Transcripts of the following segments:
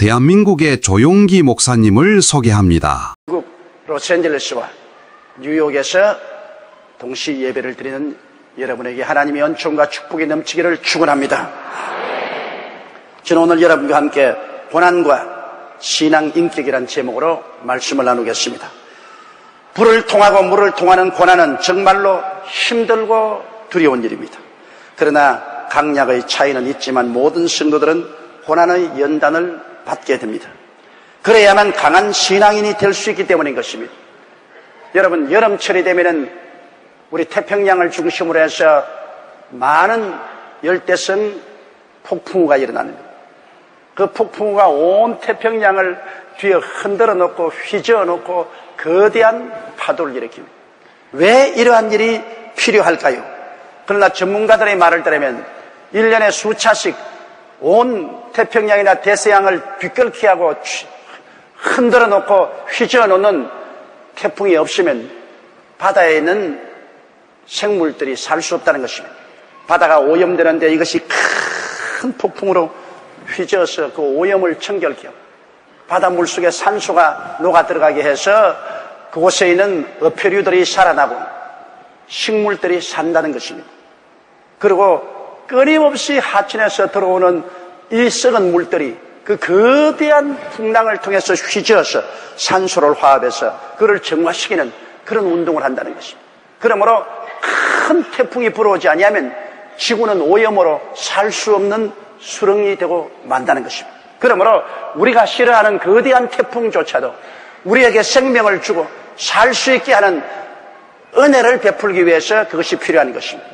대한민국의 조용기 목사님을 소개합니다. 미국 로스앤젤레스와 뉴욕에서 동시 예배를 드리는 여러분에게 하나님의 은총과 축복이 넘치기를 축원합니다. 저는 오늘 여러분과 함께 고난과 신앙 인격이라는 제목으로 말씀을 나누겠습니다. 불을 통하고 물을 통하는 고난은 정말로 힘들고 두려운 일입니다. 그러나 강약의 차이는 있지만 모든 성도들은 고난의 연단을 받게 됩니다. 그래야만 강한 신앙인이 될 수 있기 때문인 것입니다. 여러분, 여름철이 되면은 우리 태평양을 중심으로 해서 많은 열대성 폭풍우가 일어납니다. 그 폭풍우가 온 태평양을 뒤에 흔들어 놓고 휘저어 놓고 거대한 파도를 일으킵니다. 왜 이러한 일이 필요할까요? 그러나 전문가들의 말을 들으면 1년에 수차씩 온 태평양이나 대서양을 뒤끓게 하고 흔들어 놓고 휘저어 놓는 태풍이 없으면 바다에 있는 생물들이 살 수 없다는 것입니다. 바다가 오염되는데 이것이 큰 폭풍으로 휘저어서 그 오염을 청결케 하고 바다 물속에 산소가 녹아 들어가게 해서 그곳에 있는 어패류들이 살아나고 식물들이 산다는 것입니다. 그리고 끊임없이 하천에서 들어오는 이 썩은 물들이 그 거대한 풍랑을 통해서 휘저어서 산소를 화합해서 그를 정화시키는 그런 운동을 한다는 것입니다. 그러므로 큰 태풍이 불어오지 아니하면 지구는 오염으로 살 수 없는 수렁이 되고 만다는 것입니다. 그러므로 우리가 싫어하는 거대한 태풍조차도 우리에게 생명을 주고 살 수 있게 하는 은혜를 베풀기 위해서 그것이 필요한 것입니다.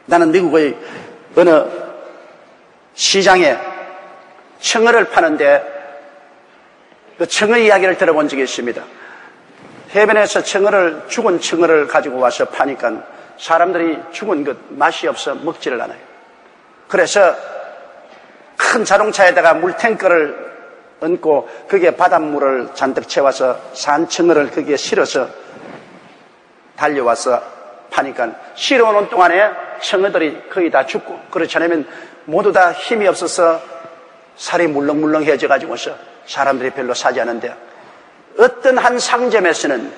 나는 미국의 어느 시장에 청어를 파는데 그 청어 이야기를 들어본 적이 있습니다. 해변에서 죽은 청어를 가지고 와서 파니까 사람들이 죽은 것 맛이 없어 먹지를 않아요. 그래서 큰 자동차에다가 물탱크를 얹고 거기에 바닷물을 잔뜩 채워서 산 청어를 거기에 실어서 달려와서 파니까 실어오는 동안에 청어들이 거의 다 죽고 그렇지 않으면 모두 다 힘이 없어서 살이 물렁물렁해져 가지고서 사람들이 별로 사지 않는데 어떤 한 상점에서는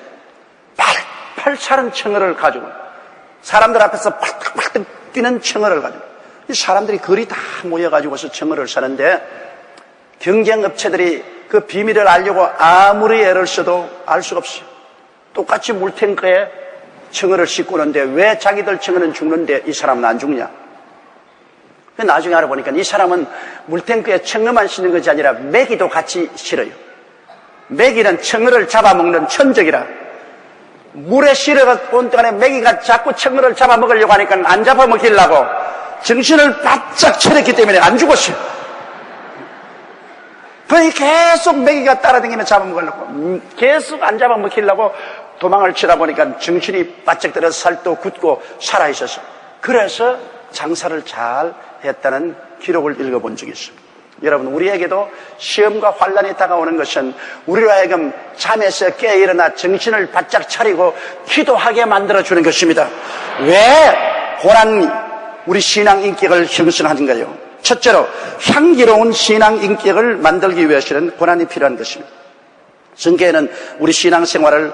팔팔차는 청어를 가지고 사람들 앞에서 팔떡팔떡 뛰는 청어를 가지고 이 사람들이 거리 다 모여가지고서 청어를 사는데 경쟁업체들이 그 비밀을 알려고 아무리 애를 써도 알 수가 없어요. 똑같이 물탱크에 청어를 싣고 오는데 왜 자기들 청어는 죽는데 이 사람은 안 죽냐? 나중에 알아보니까 이 사람은 물탱크에 청어만 싣는 것이 아니라 메기도 같이 실어요. 메기는 청어를 잡아먹는 천적이라 물에 실어온 동안에 메기가 자꾸 청어를 잡아먹으려고 하니까 안 잡아먹히려고 정신을 바짝 차렸기 때문에 안 죽었어요. 그러니 계속 메기가 따라다니면서 잡아먹으려고 계속 안 잡아먹히려고 도망을 치다 보니까 정신이 바짝 들어서 살도 굳고 살아있었어요. 그래서 장사를 잘 했다는 기록을 읽어본 적이 있습니다. 여러분, 우리에게도 시험과 환난이 다가오는 것은 우리로 하여금 잠에서 깨어 일어나 정신을 바짝 차리고 기도하게 만들어주는 것입니다. 왜 고난이 우리 신앙 인격을 형성하는가요? 첫째로 향기로운 신앙 인격을 만들기 위해서는 고난이 필요한 것입니다. 성경에는 우리 신앙생활을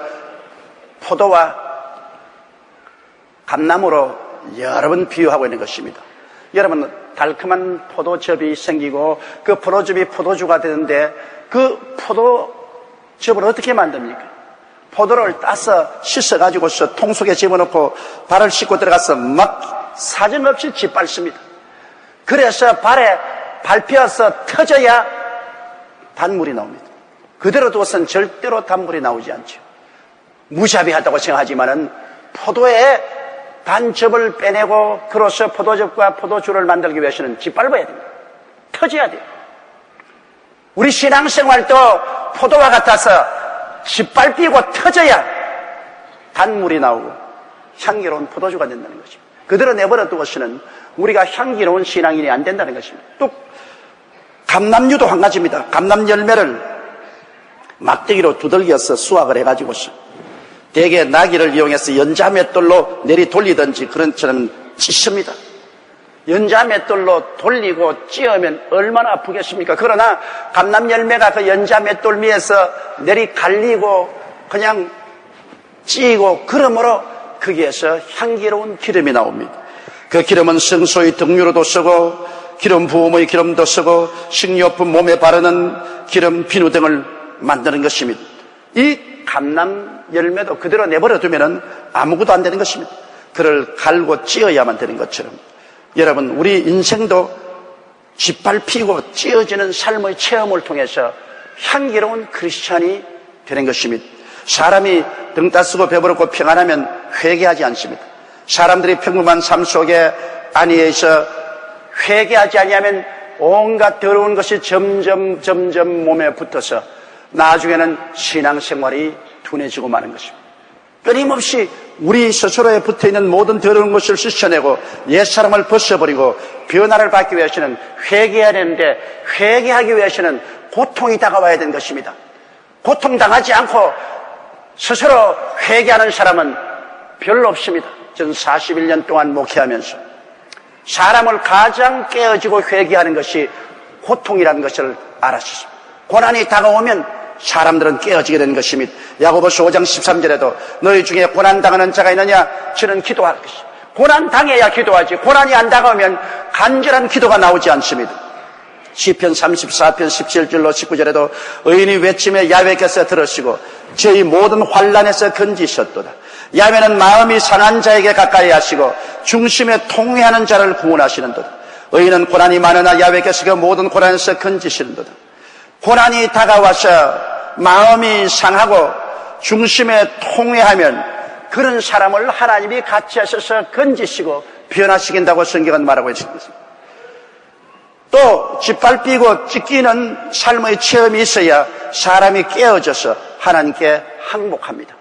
포도와 감나무로 여러 번 비유하고 있는 것입니다. 여러분, 달콤한 포도즙이 생기고 그 포도즙이 포도주가 되는데 그 포도즙을 어떻게 만듭니까? 포도를 따서 씻어가지고서 통 속에 집어넣고 발을 씻고 들어가서 막 사정없이 짓밟습니다. 그래서 발에 밟혀서 터져야 단물이 나옵니다. 그대로 두어서는 절대로 단물이 나오지 않죠. 무자비하다고 생각하지만은 포도에 단즙을 빼내고 그로서 포도즙과 포도주를 만들기 위해서는 짓밟아야 됩니다. 터져야 돼요. 우리 신앙생활도 포도와 같아서 짓밟히고 터져야 단물이 나오고 향기로운 포도주가 된다는 것입니다. 그대로 내버려 두고서는 우리가 향기로운 신앙인이 안 된다는 것입니다. 또 감람류도 한 가지입니다. 감람 열매를 막대기로 두들겨서 수확을 해가지고서 대개 나귀를 이용해서 연자맷돌로 내리 돌리든지 그런 처럼 찢습니다. 연자 맷돌로 돌리고 찧으면 얼마나 아프겠습니까? 그러나 감람 열매가 그 연자 맷돌 위에서 내리 갈리고 그냥 찌고 그러므로 거기에서 향기로운 기름이 나옵니다. 그 기름은 성소의 등유로도 쓰고 기름 부음의 기름도 쓰고 식료품 몸에 바르는 기름 비누 등을 만드는 것입니다. 이 감람 열매도 그대로 내버려 두면 아무것도 안 되는 것입니다. 그를 갈고 찧어야만 되는 것처럼 여러분, 우리 인생도 짓밟히고 찧어지는 삶의 체험을 통해서 향기로운 크리스찬이 되는 것입니다. 사람이 등 따쓰고 배부르고 평안하면 회개하지 않습니다. 사람들이 평범한 삶 속에 안위에서 회개하지 아니하면 온갖 더러운 것이 점점 몸에 붙어서 나중에는 신앙생활이 둔해지고 마는 것입니다. 끊임없이 우리 스스로에 붙어있는 모든 더러운 것을 씻어내고 옛사람을 벗어버리고 변화를 받기 위해서는 회개해야 되는데 회개하기 위해서는 고통이 다가와야 되는 것입니다. 고통당하지 않고 스스로 회개하는 사람은 별로 없습니다. 저는 41년 동안 목회하면서 사람을 가장 깨어지고 회개하는 것이 고통이라는 것을 알았습니다. 고난이 다가오면 사람들은 깨어지게 되는 것입니다. 야고보서 5장 13절에도 너희 중에 고난당하는 자가 있느냐? 저는 기도할 것이다. 고난당해야 기도하지. 고난이 안 다가오면 간절한 기도가 나오지 않습니다. 시편 34편 17절로 19절에도 의인이 외침에 야훼께서 들으시고 저희 모든 환난에서 건지셨도다. 야훼는 마음이 상한 자에게 가까이 하시고 중심에 통회하는 자를 구원하시는도다. 의인은 고난이 많으나 야훼께서 그 모든 고난에서 건지시는도다. 고난이 다가와서 마음이 상하고 중심에 통회하면 그런 사람을 하나님이 같이 하셔서 건지시고 변화시킨다고 성경은 말하고 있습니다. 또 짓밟히고 찢기는 삶의 체험이 있어야 사람이 깨어져서 하나님께 항복합니다.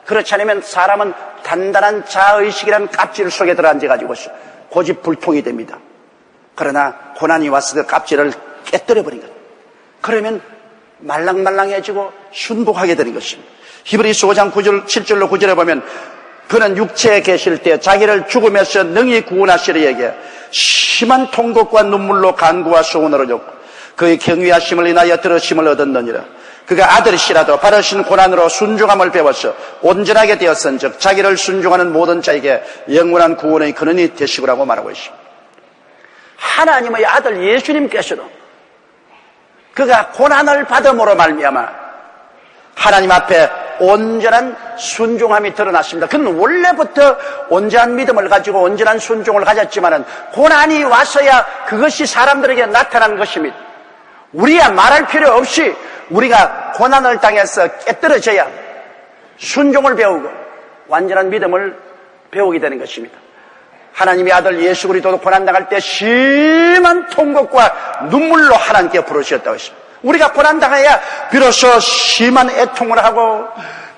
그렇지 않으면 사람은 단단한 자의식이라는 깝질 속에 들어앉아가지고 고집불통이 됩니다. 그러나 고난이 와서 그 깝질을 깨뜨려버린 거예요. 그러면 말랑말랑해지고 순복하게 되는 것입니다. 히브리서 5장 9절, 7절로 9절에 보면 그는 육체에 계실 때 자기를 죽음에서 능히 구원하시리 에게 심한 통곡과 눈물로 간구와 소원을 줬고 그의 경외하심을 인하여 들으심을 얻었느니라. 그가 아들이시라도 바르신 고난으로 순종함을 배워서 온전하게 되었은즉 자기를 순종하는 모든 자에게 영원한 구원의 근원이 되시구라고 말하고 있습니다. 하나님의 아들 예수님께서도 그가 고난을 받음으로 말미암아 하나님 앞에 온전한 순종함이 드러났습니다. 그는 원래부터 온전한 믿음을 가지고 온전한 순종을 가졌지만은 고난이 와서야 그것이 사람들에게 나타난 것입니다. 우리야 말할 필요 없이 우리가 고난을 당해서 깨뜨려져야 순종을 배우고 완전한 믿음을 배우게 되는 것입니다. 하나님의 아들 예수 그리스도도 고난당할 때 심한 통곡과 눈물로 하나님께 부르셨다고 했습니다. 우리가 고난당해야 비로소 심한 애통을 하고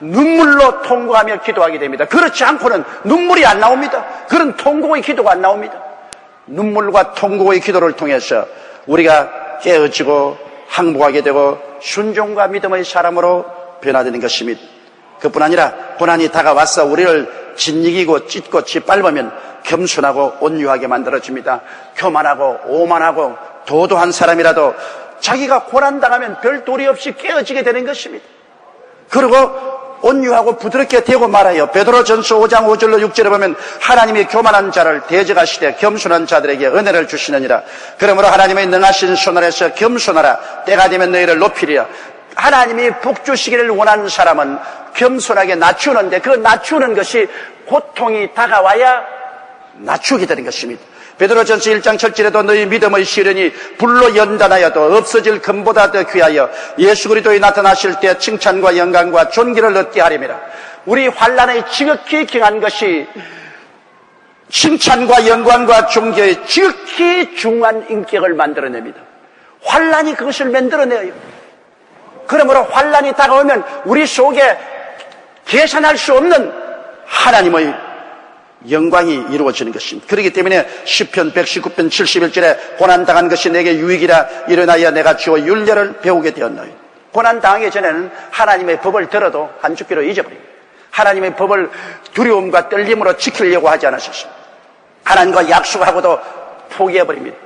눈물로 통곡하며 기도하게 됩니다. 그렇지 않고는 눈물이 안 나옵니다. 그런 통곡의 기도가 안 나옵니다. 눈물과 통곡의 기도를 통해서 우리가 깨어지고 항복하게 되고 순종과 믿음의 사람으로 변화되는 것입니다. 그뿐 아니라 고난이 다가와서 우리를 짓이기고 찢고 짓밟으면 겸손하고 온유하게 만들어줍니다. 교만하고 오만하고 도도한 사람이라도 자기가 고난당하면 별 도리 없이 깨어지게 되는 것입니다. 그리고 온유하고 부드럽게 되고 말아요. 베드로전서 5장 5절로 6절에 보면 하나님이 교만한 자를 대적하시되 겸손한 자들에게 은혜를 주시느니라. 그러므로 하나님의 능하신 손 아래서 겸손하라. 때가 되면 너희를 높이리라. 하나님이 복 주시기를 원하는 사람은 겸손하게 낮추는데 그 낮추는 것이 고통이 다가와야 낮추게 되는 것입니다. 베드로전서 1장 7절에도 너희 믿음의 시련이 불로 연단하여도 없어질 금보다 더 귀하여 예수 그리스도에 나타나실 때 칭찬과 영광과 존귀를 얻게 하림이라. 우리 환난의 지극히 귀한 것이 칭찬과 영광과 존귀의 지극히 중요한 인격을 만들어냅니다. 환난이 그것을 만들어내요. 그러므로 환난이 다가오면 우리 속에 계산할 수 없는 하나님의 영광이 이루어지는 것입니다. 그렇기 때문에 시편 119편 71절에 고난당한 것이 내게 유익이라 일어나야 내가 주의 율례를 배우게 되었나요. 고난당하기 전에는 하나님의 법을 들어도 한 주기로 잊어버립니다. 하나님의 법을 두려움과 떨림으로 지키려고 하지 않으셨습니다. 하나님과 약속하고도 포기해버립니다.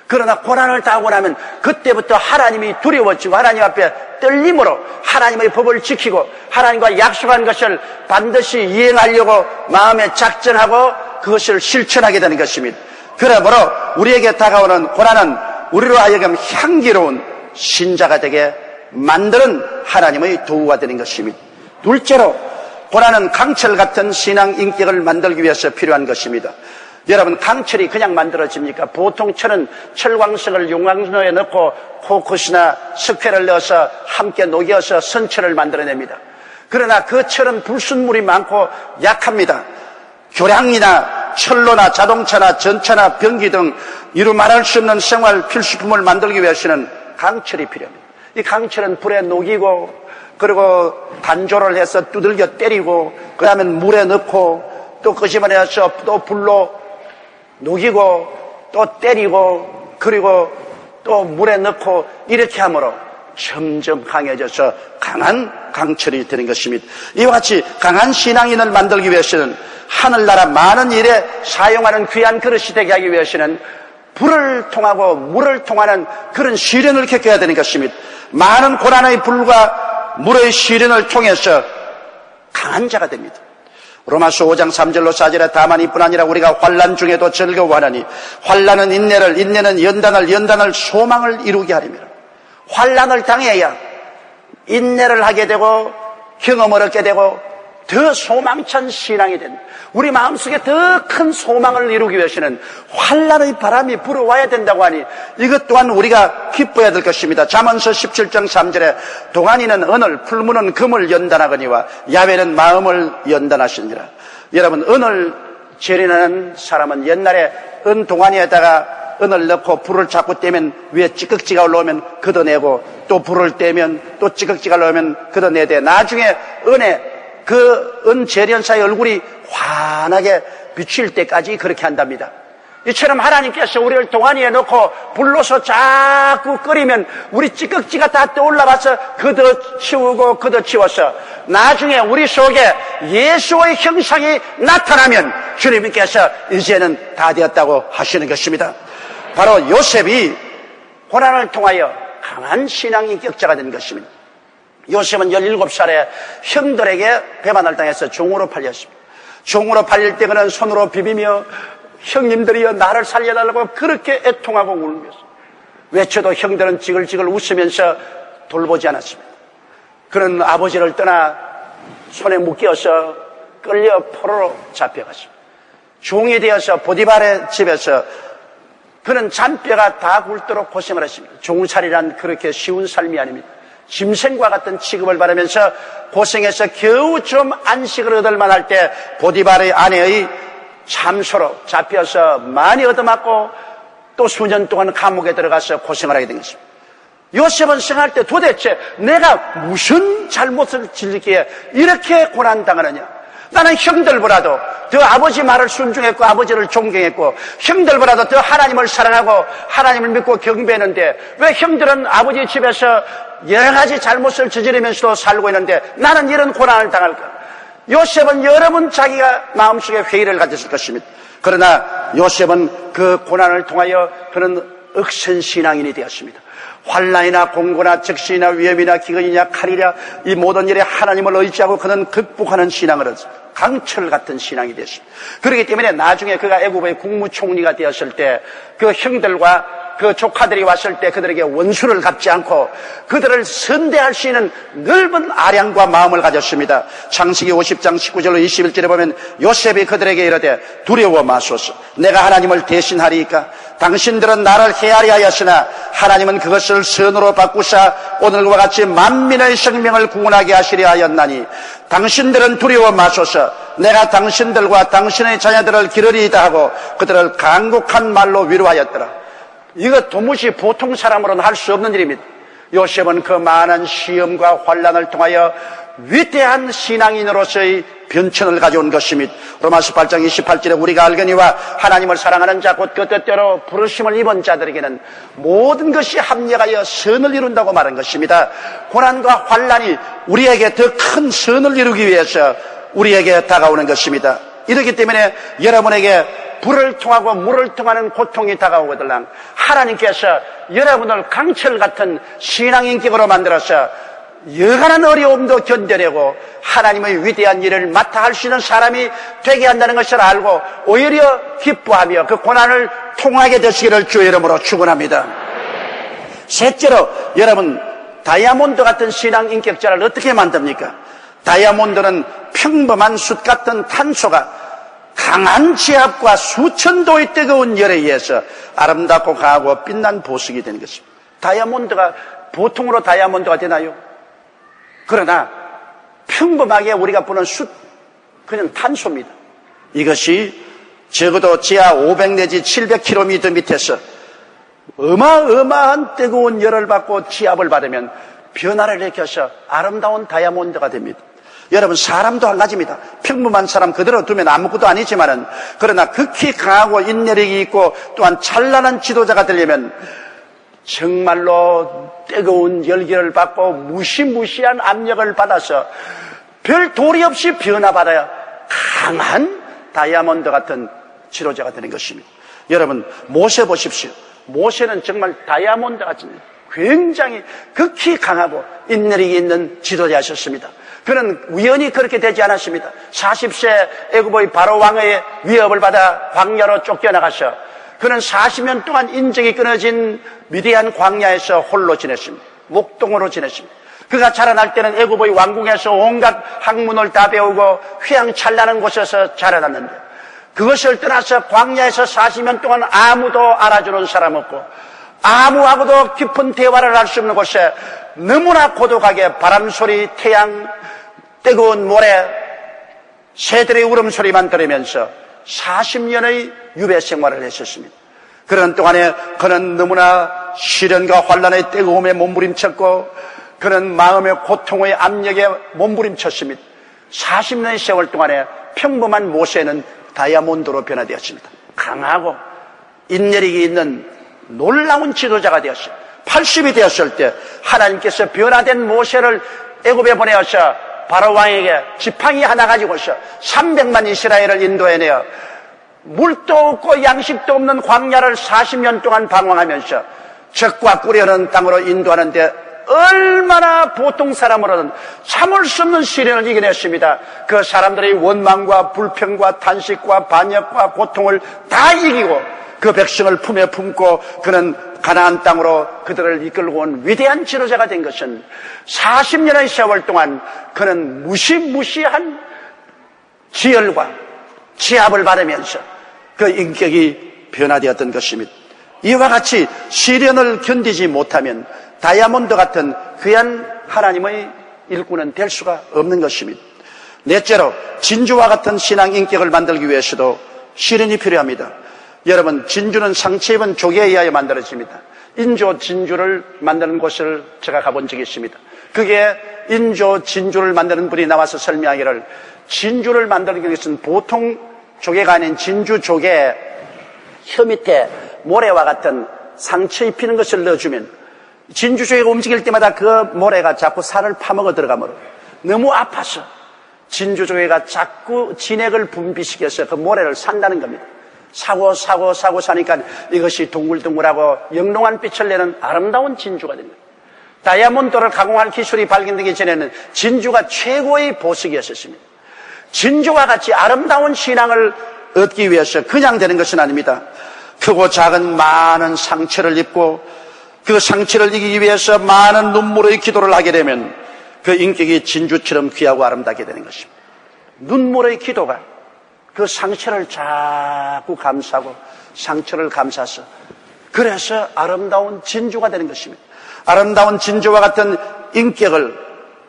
그러나 고난을 당하고 나면 그때부터 하나님이 두려워지고 하나님 앞에 떨림으로 하나님의 법을 지키고 하나님과 약속한 것을 반드시 이행하려고 마음에 작정하고 그것을 실천하게 되는 것입니다. 그러므로 우리에게 다가오는 고난은 우리로 하여금 향기로운 신자가 되게 만드는 하나님의 도구가 되는 것입니다. 둘째로 고난은 강철 같은 신앙 인격을 만들기 위해서 필요한 것입니다. 여러분, 강철이 그냥 만들어집니까? 보통 철은 철광석을 용광로에 넣고 코코스나 석회를 넣어서 함께 녹여서 선철을 만들어냅니다. 그러나 그 철은 불순물이 많고 약합니다. 교량이나 철로나 자동차나 전차나 변기 등 이루 말할 수 없는 생활 필수품을 만들기 위해서는 강철이 필요합니다. 이 강철은 불에 녹이고 그리고 단조를 해서 두들겨 때리고 그 다음에 물에 넣고 또 끄집어내서 또 불로 녹이고 또 때리고 그리고 또 물에 넣고 이렇게 함으로 점점 강해져서 강한 강철이 되는 것입니다. 이와 같이 강한 신앙인을 만들기 위해서는 하늘나라 많은 일에 사용하는 귀한 그릇이 되게 하기 위해서는 불을 통하고 물을 통하는 그런 시련을 겪어야 되는 것입니다. 많은 고난의 불과 물의 시련을 통해서 강한 자가 됩니다. 로마서 5장 3절로 4절에 다만 이뿐 아니라 우리가 환난 중에도 즐거워하느니 환난은 인내를, 인내는 연단을, 연단을 소망을 이루게 하리라. 환난을 당해야 인내를 하게 되고 경험을 얻게 되고 더 소망찬 신앙이 된다. 우리 마음속에 더 큰 소망을 이루기 위해서는 환난의 바람이 불어와야 된다고 하니 이것 또한 우리가 기뻐해야 될 것입니다. 잠언서 17장 3절에 동안이는 은을, 풀무는 금을 연단하거니와 야훼는 마음을 연단하시니라. 여러분, 은을 재련하는 사람은 옛날에 은 동안에다가 은을 넣고 불을 자꾸 떼면 위에 찌꺼기가 올라오면 걷어내고 또 불을 떼면 또 찌꺼기가 올라오면 걷어내되 나중에 은에 그 은 재련사의 얼굴이 환하게 비칠 때까지 그렇게 한답니다. 이처럼 하나님께서 우리를 동안위에 넣고 불로서 자꾸 끓이면 우리 찌꺼기가 다 떠올라가서 걷어치우고 걷어치워서 나중에 우리 속에 예수의 형상이 나타나면 주님께서 이제는 다 되었다고 하시는 것입니다. 바로 요셉이 고난을 통하여 강한 신앙 인격자가 된 것입니다. 요셉은 17살에 형들에게 배반을 당해서 종으로 팔렸습니다. 종으로 팔릴 때 그는 손으로 비비며 형님들이여 나를 살려달라고 그렇게 애통하고 울면서 외쳐도 형들은 지글지글 웃으면서 돌보지 않았습니다. 그는 아버지를 떠나 손에 묶여서 끌려 포로로 잡혀갔습니다. 종이 되어서 보디발의 집에서 그는 잔뼈가 다 굵도록 고생을 했습니다. 종살이란 그렇게 쉬운 삶이 아닙니다. 짐승과 같은 취급을 받으면서 고생해서 겨우 좀 안식을 얻을 만할 때 보디발의 아내의 참소로 잡혀서 많이 얻어맞고 또 수년 동안 감옥에 들어가서 고생을 하게 된 것입니다. 요셉은 생각할 때 도대체 내가 무슨 잘못을 짓기에 이렇게 고난당하느냐. 나는 형들보다도 더 아버지 말을 순종했고 아버지를 존경했고 형들보다도 더 하나님을 사랑하고 하나님을 믿고 경배했는데 왜 형들은 아버지 집에서 여러 가지 잘못을 저지르면서도 살고 있는데 나는 이런 고난을 당할까? 요셉은 여러 번 자기가 마음속에 회의를 가졌을 것입니다. 그러나 요셉은 그 고난을 통하여 그는 억센신앙인이 되었습니다. 환난이나 공고나 적시나 위험이나 기근이나 칼이나 이 모든 일에 하나님을 의지하고 그는 극복하는 신앙을 얻었습니다. 강철 같은 신앙이 되었습니다. 그렇기 때문에 나중에 그가 애굽의 국무총리가 되었을 때 그 형들과 그 조카들이 왔을 때 그들에게 원수를 갚지 않고 그들을 선대할 수 있는 넓은 아량과 마음을 가졌습니다. 창세기 50장 19절로 21절에 보면 요셉이 그들에게 이르되 두려워 마소서 내가 하나님을 대신하리이까 당신들은 나를 헤아려 하였으나 하나님은 그것을 선으로 바꾸사 오늘과 같이 만민의 생명을 구원하게 하시려 하였나니 당신들은 두려워 마소서 내가 당신들과 당신의 자녀들을 기르리이다 하고 그들을 간곡한 말로 위로하였더라. 이거 도무지 보통 사람으로는 할 수 없는 일입니다. 요셉은 그 많은 시험과 환난을 통하여 위대한 신앙인으로서의 변천을 가져온 것입니다. 로마서 8장 28절에 우리가 알거니와 하나님을 사랑하는 자 곧 그 뜻대로 부르심을 입은 자들에게는 모든 것이 합력하여 선을 이룬다고 말한 것입니다. 고난과 환난이 우리에게 더 큰 선을 이루기 위해서 우리에게 다가오는 것입니다. 이렇기 때문에 여러분에게 불을 통하고 물을 통하는 고통이 다가오거든 하나님께서 여러분을 강철 같은 신앙 인격으로 만들어서 여간한 어려움도 견뎌내고 하나님의 위대한 일을 맡아 할 수 있는 사람이 되게 한다는 것을 알고 오히려 기뻐하며 그 고난을 통하게 되시기를 주의 이름으로 축원합니다. 셋째로, 여러분, 다이아몬드 같은 신앙 인격자를 어떻게 만듭니까? 다이아몬드는 평범한 숯 같은 탄소가 강한 지압과 수천 도의 뜨거운 열에 의해서 아름답고 강하고 빛난 보석이 되는 것입니다. 다이아몬드가 보통으로 다이아몬드가 되나요? 그러나 평범하게 우리가 보는 숯, 그냥 탄소입니다. 이것이 적어도 지하 500 내지 700km 밑에서 어마어마한 뜨거운 열을 받고 지압을 받으면 변화를 일으켜서 아름다운 다이아몬드가 됩니다. 여러분, 사람도 한 가지입니다. 평범한 사람 그대로 두면 아무것도 아니지만은, 그러나 극히 강하고 인내력이 있고 또한 찬란한 지도자가 되려면 정말로 뜨거운 열기를 받고 무시무시한 압력을 받아서 별 도리 없이 변화받아야 강한 다이아몬드 같은 지도자가 되는 것입니다. 여러분, 모세 보십시오. 모세는 정말 다이아몬드 같은 굉장히 극히 강하고 인내력이 있는 지도자였습니다. 그는 우연히 그렇게 되지 않았습니다. 40세 애굽의 바로 왕의 위협을 받아 광야로 쫓겨나가서 그는 40년 동안 인적이 끊어진 미디안 광야에서 홀로 지냈습니다. 목동으로 지냈습니다. 그가 자라날 때는 애굽의 왕궁에서 온갖 학문을 다 배우고 휘황찬란한 곳에서 자라났는데, 그것을 떠나서 광야에서 40년 동안 아무도 알아주는 사람 없고 아무하고도 깊은 대화를 할 수 없는 곳에 너무나 고독하게 바람소리, 태양, 뜨거운 모래, 새들의 울음소리만 들으면서 40년의 유배 생활을 했었습니다. 그런 동안에 그는 너무나 시련과 환난의 뜨거움에 몸부림쳤고 그는 마음의 고통의 압력에 몸부림쳤습니다. 40년의 세월 동안에 평범한 모세는 다이아몬드로 변화되었습니다. 강하고 인내력이 있는 놀라운 지도자가 되었어요. 80이 되었을 때 하나님께서 변화된 모세를 애굽에 보내어서 바로 왕에게 지팡이 하나 가지고서 300만 이스라엘을 인도해내어 물도 없고 양식도 없는 광야를 40년 동안 방황하면서 적과 꿀이 땅으로 인도하는데 얼마나 보통 사람으로는 참을 수 없는 시련을 이겨냈습니다. 그 사람들의 원망과 불평과 탄식과 반역과 고통을 다 이기고 그 백성을 품에 품고 그는 가나안 땅으로 그들을 이끌고 온 위대한 지도자가 된 것은 40년의 세월 동안 그는 무시무시한 지열과 지압을 받으면서 그 인격이 변화되었던 것입니다. 이와 같이 시련을 견디지 못하면 다이아몬드 같은 귀한 하나님의 일꾼은 될 수가 없는 것입니다. 넷째로, 진주와 같은 신앙 인격을 만들기 위해서도 시련이 필요합니다. 여러분, 진주는 상처 입은 조개에 의하여 만들어집니다. 인조 진주를 만드는 곳을 제가 가본 적이 있습니다. 그게 인조 진주를 만드는 분이 나와서 설명하기를, 진주를 만드는 것은 보통 조개가 아닌 진주 조개에 혀 밑에 모래와 같은 상처 입히는 것을 넣어주면 진주 조개가 움직일 때마다 그 모래가 자꾸 살을 파먹어 들어가므로 너무 아파서 진주 조개가 자꾸 진액을 분비시켜서 그 모래를 산다는 겁니다. 사고 사니까 이것이 둥글둥글하고 영롱한 빛을 내는 아름다운 진주가 됩니다. 다이아몬드를 가공할 기술이 발견되기 전에는 진주가 최고의 보석이었습니다. 진주와 같이 아름다운 신앙을 얻기 위해서 그냥 되는 것은 아닙니다. 크고 작은 많은 상처를 입고 그 상처를 이기기 위해서 많은 눈물의 기도를 하게 되면 그 인격이 진주처럼 귀하고 아름답게 되는 것입니다. 눈물의 기도가 그 상처를 자꾸 감싸고 상처를 감싸서 그래서 아름다운 진주가 되는 것입니다. 아름다운 진주와 같은 인격을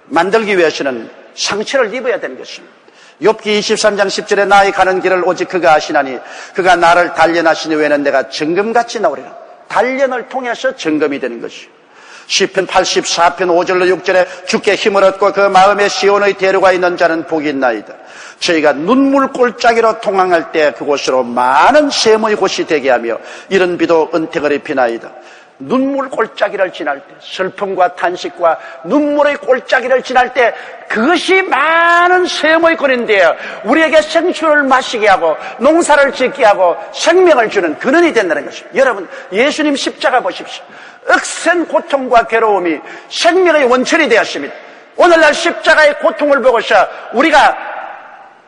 만들기 위해서는 상처를 입어야 되는 것입니다. 욥기 23장 10절에 나의 가는 길을 오직 그가 아시나니 그가 나를 단련하시니 외에는 내가 정금같이 나오리라. 단련을 통해서 정금이 되는 것이요. 시편 84편 5절로 6절에 주께 힘을 얻고 그 마음에 시온의 대로가 있는 자는 복이 있나이다. 저희가 눈물 골짜기로 통항할 때 그곳으로 많은 샘의 곳이 되게 하며 이른 비도 은택을 입히나이다. 눈물 골짜기를 지날 때, 슬픔과 탄식과 눈물의 골짜기를 지날 때, 그것이 많은 셈의 권인데요, 우리에게 생수를 마시게 하고 농사를 짓게 하고 생명을 주는 근원이 된다는 것입니다. 여러분, 예수님 십자가 보십시오. 억센 고통과 괴로움이 생명의 원천이 되었습니다. 오늘날 십자가의 고통을 보고서 우리가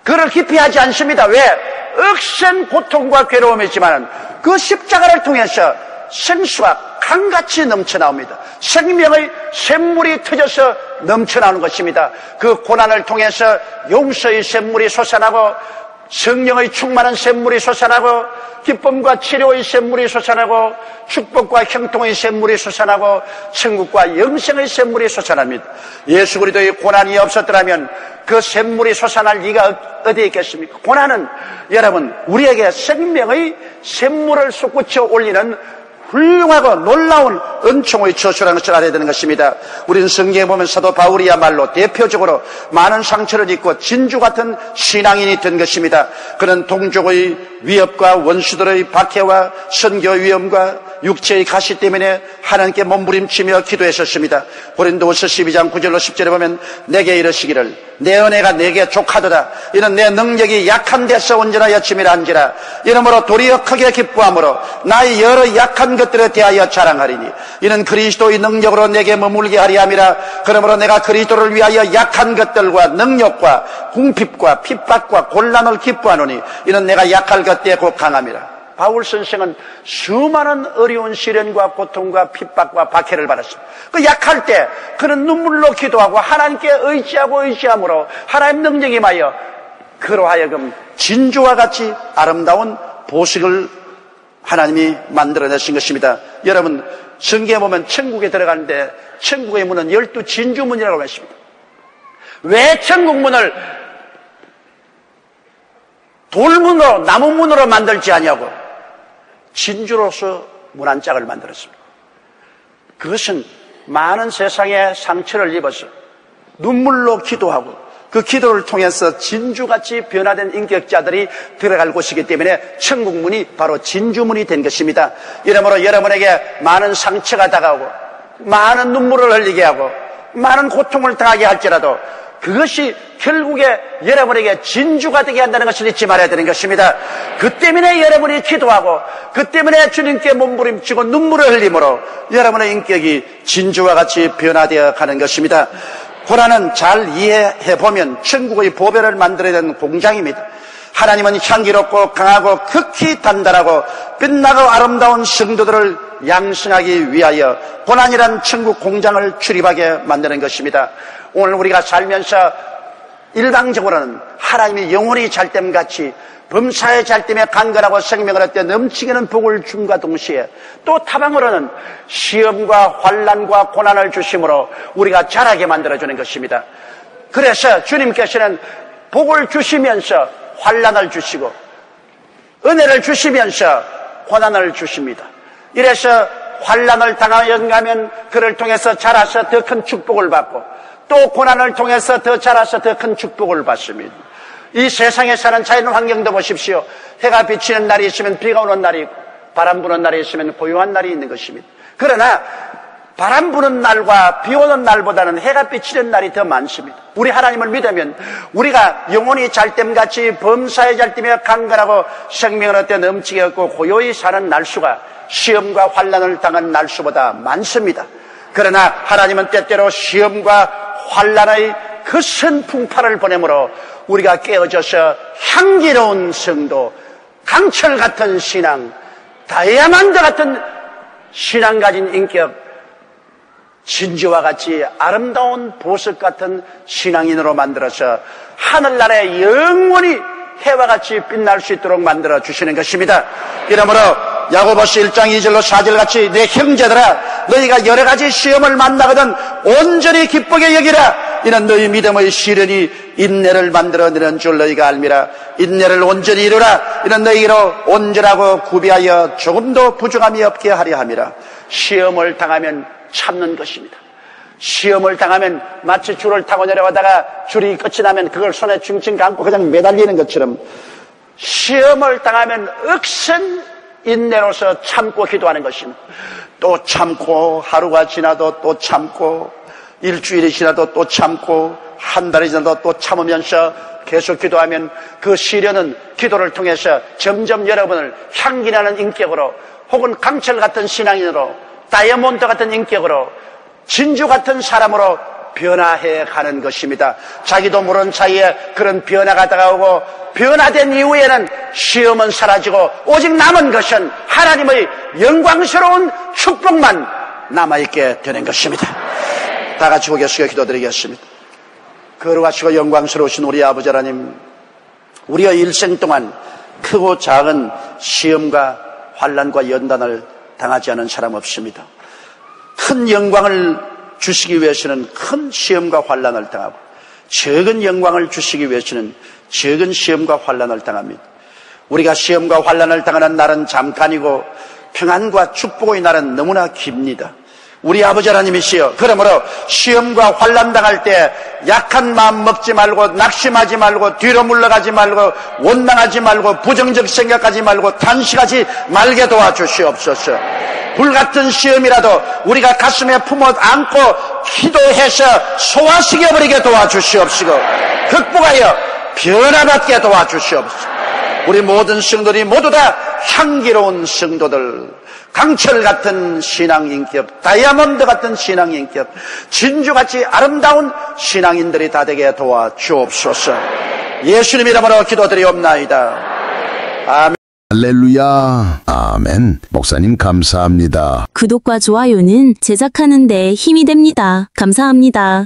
그를 기피하지 않습니다. 왜? 억센 고통과 괴로움이지만 그 십자가를 통해서 생수가 강같이 넘쳐나옵니다. 생명의 샘물이 터져서 넘쳐나오는 것입니다. 그 고난을 통해서 용서의 샘물이 솟아나고 성령의 충만한 샘물이 솟아나고 기쁨과 치료의 샘물이 솟아나고 축복과 형통의 샘물이 솟아나고 천국과 영생의 샘물이 솟아납니다. 예수 그리스도의 고난이 없었더라면 그 샘물이 솟아날 리가 어디에 있겠습니까? 고난은 여러분 우리에게 생명의 샘물을 솟구쳐 올리는 훌륭하고 놀라운 은총의 처소라는 것을 알아야 되는 것입니다. 우리는 성경에 보면 사도 바울이야말로 대표적으로 많은 상처를 입고 진주 같은 신앙인이 된 것입니다. 그는 동족의 위협과 원수들의 박해와 선교 위험과 육체의 가시 때문에 하나님께 몸부림치며 기도했었습니다. 고린도후서 12장 9절로 10절에 보면 내게 이르시기를 내 은혜가 내게 족하도다. 이는 내 능력이 약한 데서 온전하 여침이라 한지라. 이러므로 도리어 크게 기뻐함으로 나의 여러 약한 것들에 대하여 자랑하리니 이는 그리스도의 능력으로 내게 머물게 하리 함이라. 그러므로 내가 그리스도를 위하여 약한 것들과 능력과 궁핍과 핍박과 곤란을 기뻐하노니 이는 내가 약할 것때에 곧 강함이라. 바울 선생은 수많은 어려운 시련과 고통과 핍박과 박해를 받았습니다. 그 약할 때 그는 눈물로 기도하고 하나님께 의지함으로 하나님 능력이 임하여 그로 하여금 진주와 같이 아름다운 보석을 하나님이 만들어내신 것입니다. 여러분, 성경에 보면 천국에 들어가는데 천국의 문은 12 진주문이라고 했습니다. 왜 천국 문을 돌문으로 나무문으로 만들지 않냐고 진주로서 문 한 짝을 만들었습니다. 그것은 많은 세상에 상처를 입어서 눈물로 기도하고 그 기도를 통해서 진주같이 변화된 인격자들이 들어갈 곳이기 때문에 천국문이 바로 진주문이 된 것입니다. 이러므로 여러분에게 많은 상처가 다가오고 많은 눈물을 흘리게 하고 많은 고통을 당하게 할지라도 그것이 결국에 여러분에게 진주가 되게 한다는 것을 잊지 말아야 되는 것입니다. 그 때문에 여러분이 기도하고 그 때문에 주님께 몸부림치고 눈물을 흘림으로 여러분의 인격이 진주와 같이 변화되어 가는 것입니다. 고난은 잘 이해해보면 천국의 보배를 만들어야 되는 공장입니다. 하나님은 향기롭고 강하고 극히 단단하고 빛나고 아름다운 성도들을 양성하기 위하여 고난이란 천국 공장을 출입하게 만드는 것입니다. 오늘 우리가 살면서 일방적으로는 하나님이 영혼이 잘됨같이 범사의 잘됨에 강건하고 생명을 얻되 넘치게는 복을 줌과 동시에 또 타방으로는 시험과 환난과 고난을 주심으로 우리가 자라게 만들어주는 것입니다. 그래서 주님께서는 복을 주시면서 환난을 주시고 은혜를 주시면서 고난을 주십니다. 이래서 환난을 당하면 그를 통해서 자라서 더 큰 축복을 받고 또 고난을 통해서 더 자라서 더 큰 축복을 받습니다. 이 세상에 사는 자연 환경도 보십시오. 해가 비치는 날이 있으면 비가 오는 날이 있고 바람 부는 날이 있으면 고요한 날이 있는 것입니다. 그러나 바람 부는 날과 비 오는 날보다는 해가 비치는 날이 더 많습니다. 우리 하나님을 믿으면 우리가 영혼이 잘됨같이 범사의 잘됨에 강건하고 생명을 얻되 넘치게 얻고 고요히 사는 날수가 시험과 환난을 당한 날수보다 많습니다. 그러나 하나님은 때때로 시험과 환난의 거센 풍파를 보내므로 우리가 깨어져서 향기로운 성도, 강철 같은 신앙, 다이아몬드 같은 신앙 가진 인격, 진주와 같이 아름다운 보석 같은 신앙인으로 만들어서 하늘나라에 영원히 해와 같이 빛날 수 있도록 만들어 주시는 것입니다. 이러므로 야고보서 1장 2절로 4절 같이 내 형제들아 너희가 여러 가지 시험을 만나거든 온전히 기쁘게 여기라. 이는 너희 믿음의 시련이 인내를 만들어내는 줄 너희가 알미라. 인내를 온전히 이루라. 이는 너희로 온전하고 구비하여 조금도 부족함이 없게 하려 함이라. 시험을 당하면 참는 것입니다. 시험을 당하면 마치 줄을 타고 내려가다가 줄이 끝이 나면 그걸 손에 칭칭 감고 그냥 매달리는 것처럼 시험을 당하면 억센 인내로서 참고 기도하는 것입니다. 또 참고 하루가 지나도 또 참고 일주일이 지나도 또 참고 한 달이 지나도 또 참으면서 계속 기도하면 그 시련은 기도를 통해서 점점 여러분을 향기나는 인격으로 혹은 강철 같은 신앙인으로 다이아몬드 같은 인격으로 진주 같은 사람으로 변화해 가는 것입니다. 자기도 모르는 사이에 그런 변화가 다가오고 변화된 이후에는 시험은 사라지고 오직 남은 것은 하나님의 영광스러운 축복만 남아있게 되는 것입니다. 다 같이 고개 숙여 기도드리겠습니다. 거룩하시고 영광스러우신 우리 아버지 하나님, 우리의 일생 동안 크고 작은 시험과 환난과 연단을 당하지 않은 사람 없습니다. 큰 영광을 주시기 위해서는 큰 시험과 환난을 당하고 적은 영광을 주시기 위해서는 적은 시험과 환난을 당합니다. 우리가 시험과 환난을 당하는 날은 잠깐이고 평안과 축복의 날은 너무나 깁니다. 우리 아버지 하나님이시여, 그러므로 시험과 환난 당할 때 약한 마음 먹지 말고 낙심하지 말고 뒤로 물러가지 말고 원망하지 말고 부정적 생각하지 말고 탄식하지 말게 도와주시옵소서. 불같은 시험이라도 우리가 가슴에 품어 안고 기도해서 소화시켜버리게 도와주시옵시고 극복하여 변화받게 도와주시옵소서. 우리 모든 성도들이 모두 다 향기로운 성도들, 강철 같은 신앙 인격, 다이아몬드 같은 신앙 인격, 진주같이 아름다운 신앙인들이 다 되게 도와주옵소서. 예수님 이름으로 기도드리옵나이다. 아멘. 할렐루야. 아멘. 목사님 감사합니다. 구독과 좋아요는 제작하는 데 힘이 됩니다. 감사합니다.